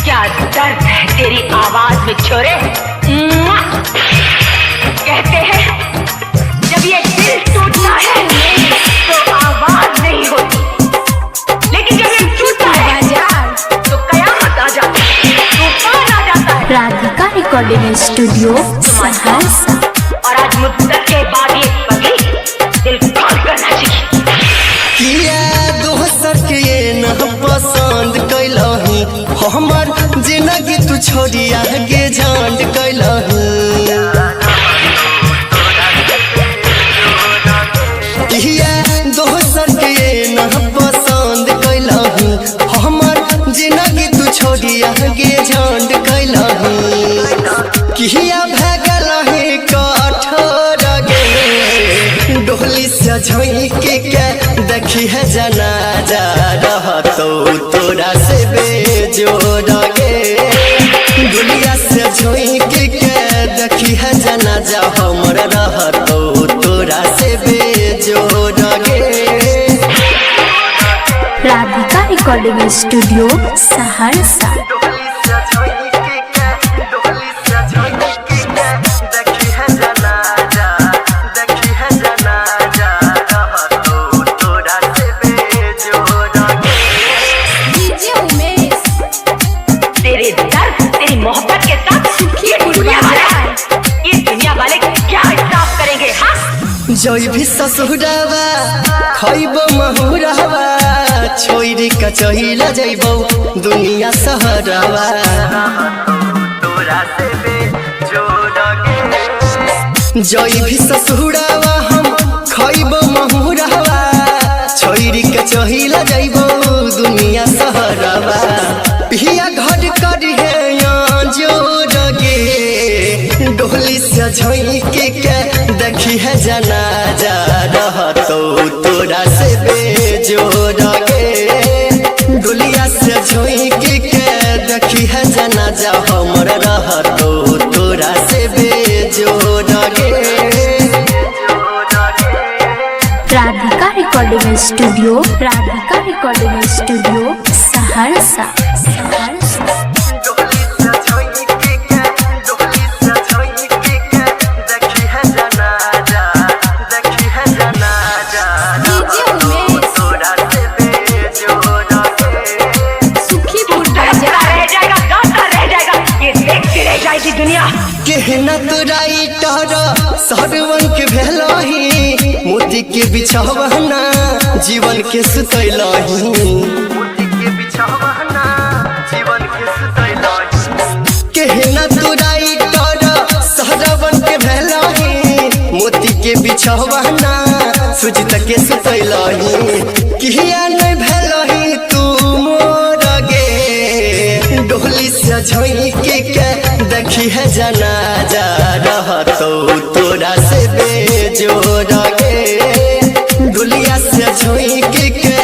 क्या दर्द है तेरी आवाज में छोरे। कहते हैं जब ये दिल टूटता है तो आवाज नहीं होती, लेकिन जब ये टूटता है तो कयामत आ जाती है, तूफान आ जाता है। Radhika recording studio Saharsa. और आज मुद्दत के बाद ये पगली दिल खोल कर नाचेगी। दोसर के न पसंद कैलही, हमर जिंदगी तू छोड़ी आगे झांड कैलही। दोसर के न पसंद कैलही, हमर जिंदगी तू छोड़ी आगे झांड कैलही। किया भगल है कठोर गे, डोली से झोंके के देखी है जनाजा, रहतो तोरा से बेजोड़ गे। दुनिया से झोंके के देखी है जनाजा, हमर रहतो तोरा से बेजोड़ गे। Radhika recording studio Saharsa. तेरे दर्द तेरी मोहब्बत के साथ ये दुनिया वाले क्या हिसाब करेंगे। हाँ जोई भी ससुरावा खइबो महुरावा, छोरी कचहिला जइबो दुनिया सहरावा। जोई भी ससुरावा हम खइबो महुरावा, छोरी कचहिला जइबो दुनिया सहरावा। पिया घर करी है जोड़ गे, डोली से झोंके के देखी है जनाजा, रहतो तोरा से बेजोड़ गे। डोलिया से झोंके के देखी है जनाजा, हमर रहतो तोरा से बेजोड़ गे। Radhika recording studio Saharsa. दुनिया केहना तोराई टहरा सरवन के भेलही, मोती के बिछावना जीवन के सुतैलही। केहना तोराई टहरा सरवन के भेलही, मोती के बिछावना सुजित के सुतैलही। किया नहीं भेलही तू मोर गे, डोली से झोंके के देखी है जनाजा, रहतो तोरा से बेजोड़ गे। डोलिया से झोंके के